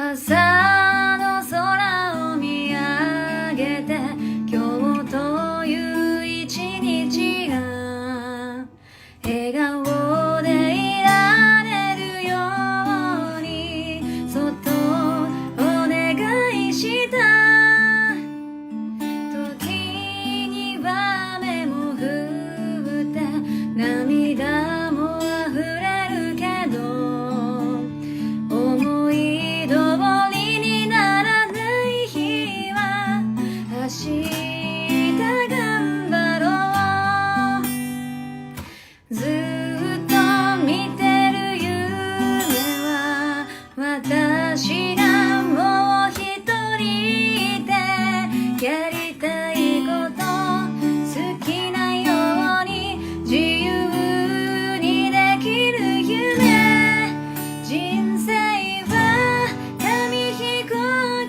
朝の空を見上げて今日という一日が笑顔でいられるようにそっとお願いした時には雨も降って涙も溢れるけど思い通りにならない日は明日頑張ろうずっと見てる夢は私がもう一人でやりたいこと好きなように自由にできる夢人生は紙飛行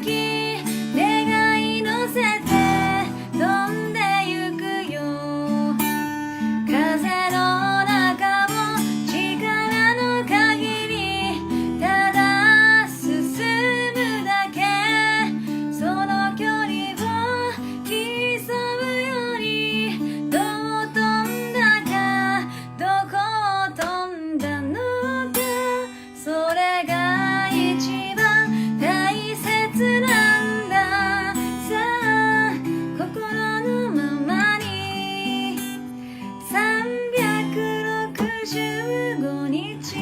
機願い乗せて飛んでゆくよ風の中を力の限りただ進むだけその距離を競うよりどう飛んだかどこを飛んだのかそれが一番大切なんださあ心のままに365日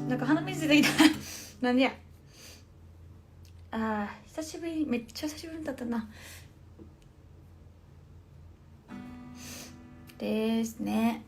なんか鼻水出てきたなんでや久しぶりめっちゃ久しぶりだったなですね